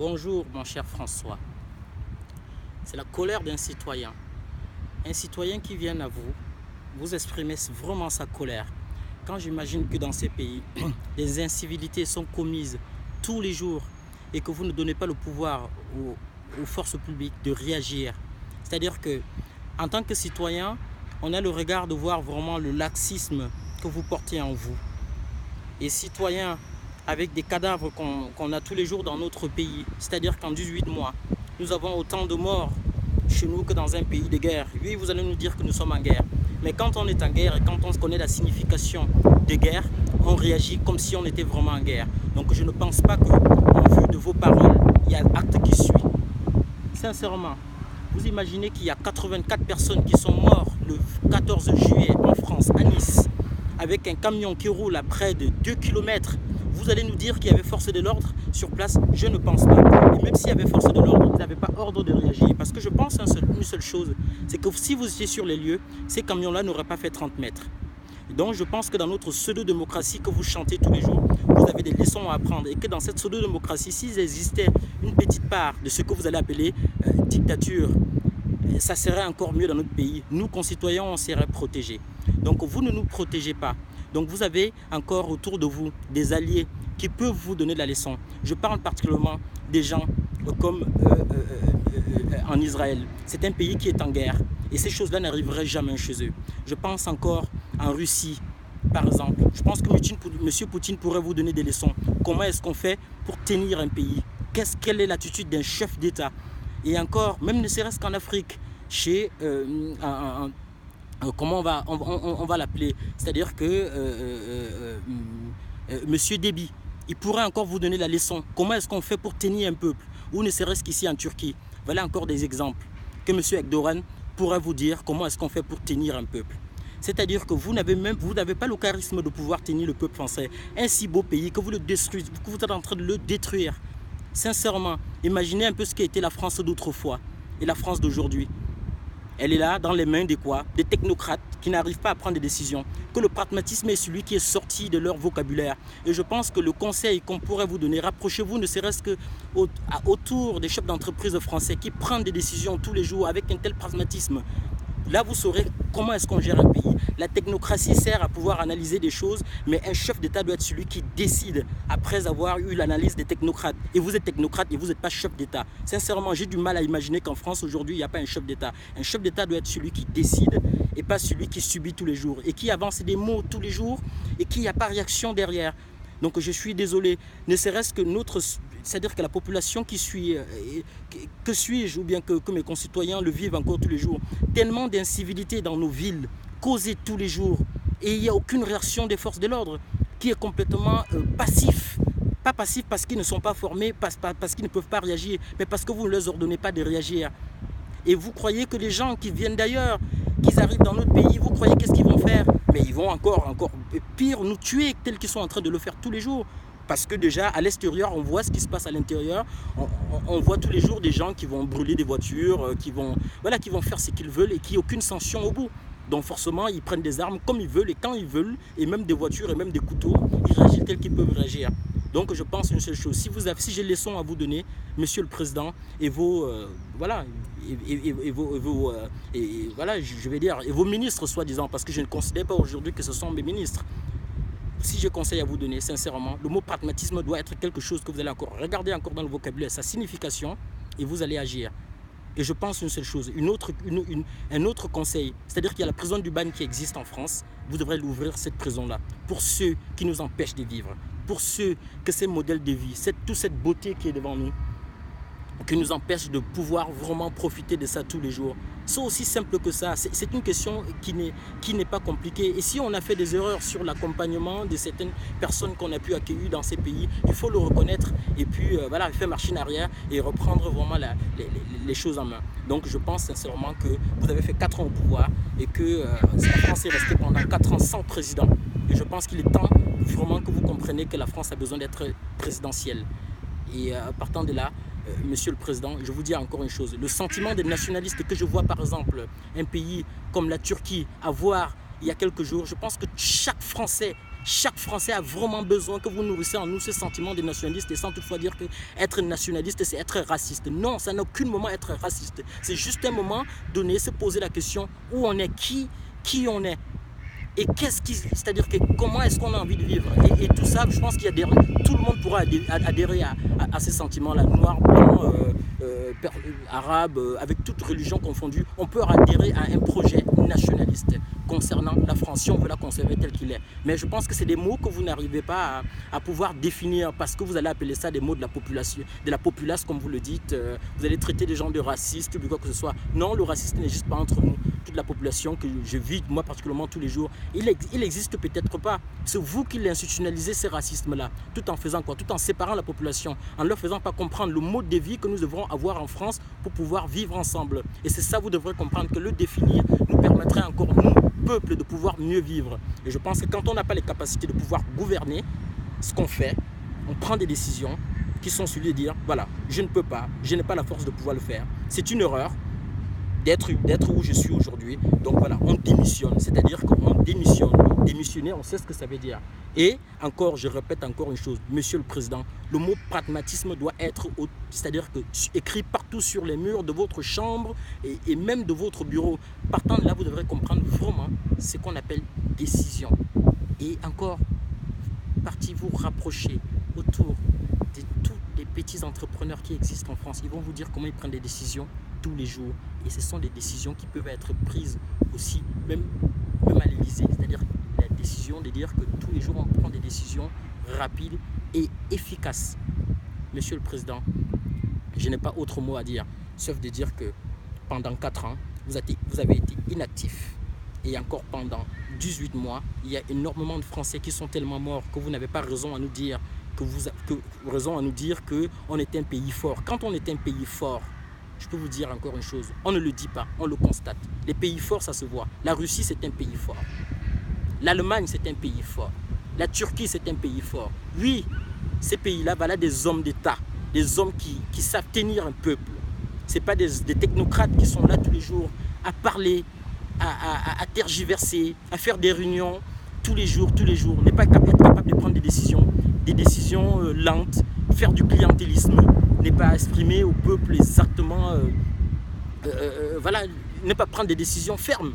Bonjour mon cher François. C'est la colère d'un citoyen. Un citoyen qui vient à vous exprimer vraiment sa colère. Quand j'imagine que dans ces pays, des incivilités sont commises tous les jours et que vous ne donnez pas le pouvoir aux forces publiques de réagir. C'est-à-dire que en tant que citoyen, on a le regard de voir vraiment le laxisme que vous portez en vous. Et citoyen avec des cadavres qu'on a tous les jours dans notre pays, c'est-à-dire qu'en 18 mois, nous avons autant de morts chez nous que dans un pays de guerre. Oui, vous allez nous dire que nous sommes en guerre. Mais quand on est en guerre et quand on connaît la signification de guerre, on réagit comme si on était vraiment en guerre. Donc je ne pense pas que, en vue de vos paroles, il y a l'acte qui suit. Sincèrement, vous imaginez qu'il y a 84 personnes qui sont mortes le 14 juillet en France, à Nice, avec un camion qui roule à près de 2 km. Vous allez nous dire qu'il y avait force de l'ordre sur place? Je ne pense pas. Et même s'il y avait force de l'ordre, vous n'avez pas ordre de réagir. Parce que je pense une seule chose, c'est que si vous étiez sur les lieux, ces camions-là n'auraient pas fait 30 mètres. Donc je pense que dans notre pseudo-démocratie que vous chantez tous les jours, vous avez des leçons à apprendre. Et que dans cette pseudo-démocratie, s'il existait une petite part de ce que vous allez appeler dictature, ça serait encore mieux dans notre pays. Nous, concitoyens, on serait protégés. Donc vous ne nous protégez pas. Donc vous avez encore autour de vous des alliés qui peuvent vous donner de la leçon. Je parle particulièrement des gens comme en Israël. C'est un pays qui est en guerre et ces choses-là n'arriveraient jamais chez eux. Je pense encore en Russie, par exemple. Je pense que M. Poutine pourrait vous donner des leçons. Comment est-ce qu'on fait pour tenir un pays? Quelle est l'attitude d'un chef d'État? Et encore, même ne serait-ce qu'en Afrique, chez comment on va l'appeler? C'est-à-dire que Monsieur Déby, il pourrait encore vous donner la leçon. Comment est-ce qu'on fait pour tenir un peuple? Ou ne serait-ce qu'ici en Turquie. Voilà encore des exemples que Monsieur Erdogan pourrait vous dire comment est-ce qu'on fait pour tenir un peuple. C'est-à-dire que vous n'avez pas le charisme de pouvoir tenir le peuple français. Un si beau pays que vous le détruisez, que vous êtes en train de le détruire. Sincèrement, imaginez un peu ce qu'était la France d'autrefois et la France d'aujourd'hui. Elle est là dans les mains de quoi? Des technocrates qui n'arrivent pas à prendre des décisions. Que le pragmatisme est celui qui est sorti de leur vocabulaire. Et je pense que le conseil qu'on pourrait vous donner, rapprochez-vous ne serait-ce que autour des chefs d'entreprise français qui prennent des décisions tous les jours avec un tel pragmatisme. Là, vous saurez comment est-ce qu'on gère un pays. La technocratie sert à pouvoir analyser des choses, mais un chef d'État doit être celui qui décide après avoir eu l'analyse des technocrates. Et vous êtes technocrate et vous n'êtes pas chef d'État. Sincèrement, j'ai du mal à imaginer qu'en France, aujourd'hui, il n'y a pas un chef d'État. Un chef d'État doit être celui qui décide et pas celui qui subit tous les jours et qui avance des mots tous les jours et qui n'a pas réaction derrière. Donc je suis désolé, ne serait-ce que c'est-à-dire que la population qui suit, que suis-je ou bien que mes concitoyens le vivent encore tous les jours. Tellement d'incivilité dans nos villes, causées tous les jours, et il n'y a aucune réaction des forces de l'ordre, qui est complètement passif. Pas passif parce qu'ils ne sont pas formés, parce qu'ils ne peuvent pas réagir, mais parce que vous ne leur ordonnez pas de réagir. Et vous croyez que les gens qui viennent d'ailleurs, qu'ils arrivent dans notre pays, vous croyez qu'est-ce qu'ils vont faire? Mais ils vont encore pire, nous tuer tels qu'ils sont en train de le faire tous les jours. Parce que déjà, à l'extérieur, on voit ce qui se passe à l'intérieur. On voit tous les jours des gens qui vont brûler des voitures, qui vont faire ce qu'ils veulent et qui n'ont aucune sanction au bout. Donc forcément, ils prennent des armes comme ils veulent et quand ils veulent, et même des voitures et même des couteaux, ils réagissent tels qu'ils peuvent réagir. Donc je pense une seule chose, si j'ai des leçons à vous donner, Monsieur le Président, et vos ministres soi-disant, parce que je ne considère pas aujourd'hui que ce sont mes ministres. Si j'ai conseil à vous donner, sincèrement, le mot pragmatisme doit être quelque chose que vous allez encore regarder encore dans le vocabulaire, sa signification, et vous allez agir. Et je pense une seule chose, un autre conseil, c'est-à-dire qu'il y a la prison d'Uban qui existe en France, vous devrez l'ouvrir cette prison-là, pour ceux qui nous empêchent de vivre, pour ceux que ces modèles de vie, toute cette beauté qui est devant nous, qui nous empêche de pouvoir vraiment profiter de ça tous les jours. C'est aussi simple que ça. C'est une question qui n'est pas compliquée. Et si on a fait des erreurs sur l'accompagnement de certaines personnes qu'on a pu accueillir dans ces pays, il faut le reconnaître et puis faire machine arrière et reprendre vraiment les choses en main. Donc je pense sincèrement que vous avez fait 4 ans au pouvoir et que la France est restée pendant 4 ans sans président. Et je pense qu'il est temps vraiment que vous compreniez que la France a besoin d'être présidentielle. Et partant de là, Monsieur le Président, je vous dis encore une chose. Le sentiment des nationalistes que je vois, par exemple, un pays comme la Turquie avoir il y a quelques jours, je pense que chaque Français Chaque Français a vraiment besoin que vous nourrissez en nous ce sentiment de nationaliste et sans toutefois dire que être nationaliste, c'est être raciste. Non, ça n'a aucun moment être raciste. C'est juste un moment donné, se poser la question où on est, qui on est. Et c'est-à-dire que comment est-ce qu'on a envie de vivre et tout ça, je pense qu'il y a tout le monde pourra adhérer à ces sentiments-là, noir, blanc, arabe, avec toute religion confondue. On peut adhérer à un projet nationaliste concernant la France, si on veut la conserver telle qu'il est. Mais je pense que c'est des mots que vous n'arrivez pas à pouvoir définir parce que vous allez appeler ça des mots de la population, de la populace comme vous le dites. Vous allez traiter des gens de racistes ou quoi que ce soit. Non, le racisme n'existe pas entre nous. Toute la population que je vis, moi particulièrement tous les jours, il existe peut-être pas. C'est vous qui l'institutionnalisez ces racismes-là, tout en faisant quoi? Tout en séparant la population, en leur faisant pas comprendre le mode de vie que nous devrons avoir en France pour pouvoir vivre ensemble. Et c'est ça, vous devrez comprendre que le définir nous permettrait encore, nous, peuple, de pouvoir mieux vivre. Et je pense que quand on n'a pas les capacités de pouvoir gouverner, ce qu'on fait, on prend des décisions qui sont celui de dire, voilà, je ne peux pas, je n'ai pas la force de pouvoir le faire. C'est une erreur d'être où je suis aujourd'hui. Donc voilà, on démissionne, c'est-à-dire qu'on démissionne. Démissionner, on sait ce que ça veut dire. Et encore, je répète encore une chose, Monsieur le Président, le mot pragmatisme doit être, c'est-à-dire que écrit partout sur les murs de votre chambre et même de votre bureau. Partant de là, vous devrez comprendre vraiment ce qu'on appelle décision. Et encore, parti vous rapprocher autour de tous les petits entrepreneurs qui existent en France. Ils vont vous dire comment ils prennent des décisions tous les jours. Et ce sont des décisions qui peuvent être prises aussi, même à l'Élysée. C'est-à-dire la décision de dire que tous les jours, on prend des décisions rapides et efficaces. Monsieur le Président, je n'ai pas autre mot à dire, sauf de dire que pendant 4 ans, vous avez été inactif. Et encore pendant 18 mois, il y a énormément de Français qui sont tellement morts que vous n'avez pas raison à nous dire qu'on est un pays fort. Quand on est un pays fort, je peux vous dire encore une chose, on ne le dit pas, on le constate. Les pays forts, ça se voit. La Russie, c'est un pays fort. L'Allemagne, c'est un pays fort. La Turquie, c'est un pays fort. Oui, ces pays-là, voilà des hommes d'État, des hommes qui savent tenir un peuple. Ce n'est pas des technocrates qui sont là tous les jours à parler, à tergiverser, à faire des réunions tous les jours, n'est pas être capable de prendre des décisions lentes, faire du clientélisme, n'est pas exprimer au peuple exactement, voilà, ne pas prendre des décisions fermes.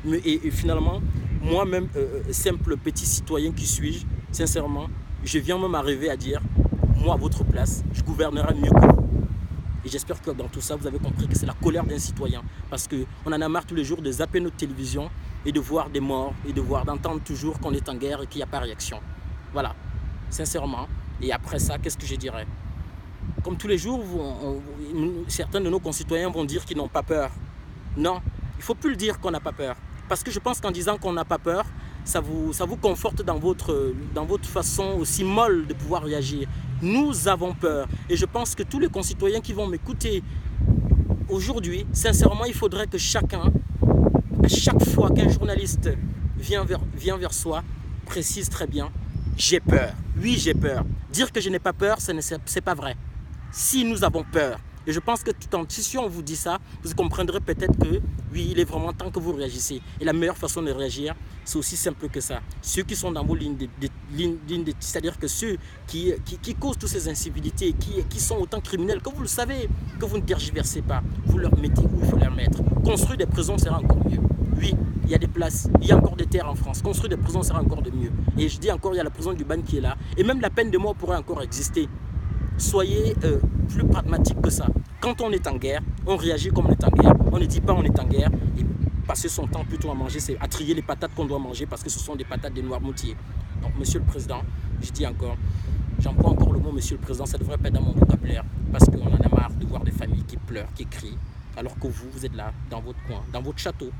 Et finalement, moi-même, simple petit citoyen qui suis-je, sincèrement, je viens même arriver à dire, moi à votre place, je gouvernerai mieux que vous. Et j'espère que dans tout ça, vous avez compris que c'est la colère d'un citoyen. Parce qu'on en a marre tous les jours de zapper notre télévision et de voir des morts et d'entendre toujours qu'on est en guerre et qu'il n'y a pas de réaction. Voilà, sincèrement. Et après ça, qu'est-ce que je dirais? Comme tous les jours, certains de nos concitoyens vont dire qu'ils n'ont pas peur. Non, il ne faut plus le dire qu'on n'a pas peur. Parce que je pense qu'en disant qu'on n'a pas peur, ça vous conforte dans votre façon aussi molle de pouvoir réagir. Nous avons peur. Et je pense que tous les concitoyens qui vont m'écouter aujourd'hui, sincèrement, il faudrait que chacun, à chaque fois qu'un journaliste vient vers soi, précise très bien, j'ai peur. Oui, j'ai peur. Dire que je n'ai pas peur, ce n'est pas vrai. Si nous avons peur, et je pense que si on vous dit ça, vous comprendrez peut-être que oui, il est vraiment temps que vous réagissez. Et la meilleure façon de réagir, c'est aussi simple que ça. Ceux qui sont dans vos lignes c'est-à-dire que ceux qui causent toutes ces incivilités, qui sont autant criminels, que vous le savez, que vous ne tergiversez pas, vous leur mettez où il faut les mettre. Construire des prisons sera encore mieux. Oui, il y a des places, il y a encore des terres en France. Construire des prisons sera encore de mieux. Et je dis encore, il y a la prison du Ban qui est là. Et même la peine de mort pourrait encore exister. Soyez plus pragmatique que ça. Quand on est en guerre, on réagit comme on est en guerre. On ne dit pas on est en guerre et passer son temps plutôt à manger, c'est à trier les patates qu'on doit manger parce que ce sont des patates des Noirmoutiers. Donc, Monsieur le Président, je dis encore, j'emploie encore le mot Monsieur le Président, ça devrait pas être dans mon vocabulaire parce qu'on en a marre de voir des familles qui pleurent, qui crient, alors que vous êtes là, dans votre coin, dans votre château.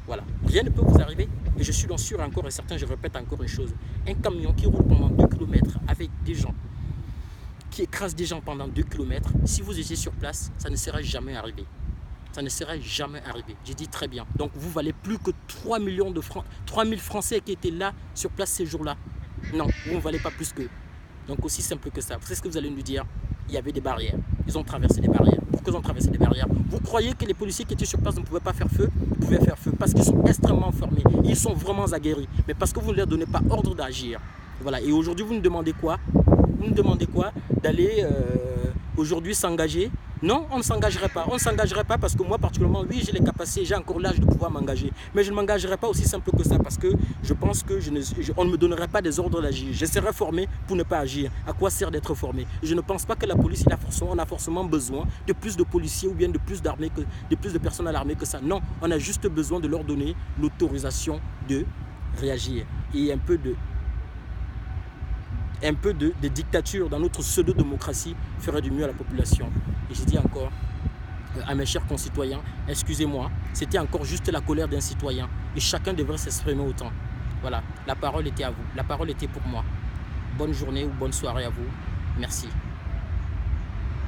Voilà, rien ne peut vous arriver. Et je suis donc sûr encore et certain, je répète encore une chose, un camion qui roule pendant 2 km avec des gens, qui écrase des gens pendant 2 km, si vous étiez sur place, ça ne serait jamais arrivé. Ça ne serait jamais arrivé. J'ai dit très bien. Donc vous valez plus que 3 millions de francs, 3000 Français qui étaient là sur place ces jours-là. Non, vous ne valez pas plus qu'eux. Donc aussi simple que ça. Vous savez ce que vous allez nous dire? il y avait des barrières. Ils ont traversé des barrières. Pourquoi ils ont traversé des barrières? Vous croyez que les policiers qui étaient sur place ne pouvaient pas faire feu? Ils pouvaient faire feu parce qu'ils sont extrêmement formés. Ils sont vraiment aguerris. Mais parce que vous ne leur donnez pas ordre d'agir. Voilà. Et aujourd'hui, vous nous demandez quoi? Vous nous demandez quoi? D'aller aujourd'hui s'engager? Non, on ne s'engagerait pas. On ne s'engagerait pas parce que moi, particulièrement, oui, j'ai les capacités, j'ai encore l'âge de pouvoir m'engager. Mais je ne m'engagerai pas aussi simple que ça parce que je pense que on ne me donnerait pas des ordres d'agir. Je serais formé pour ne pas agir. À quoi sert d'être formé? Je ne pense pas que la police, on a forcément besoin de plus de policiers ou bien de plus d'armées, de plus de personnes à l'armée que ça. Non, on a juste besoin de leur donner l'autorisation de réagir. Et un peu de dictature dans notre pseudo-démocratie ferait du mieux à la population. Et je dis encore à mes chers concitoyens, excusez-moi, c'était encore juste la colère d'un citoyen. Et chacun devrait s'exprimer autant. Voilà, la parole était à vous, la parole était pour moi. Bonne journée ou bonne soirée à vous. Merci.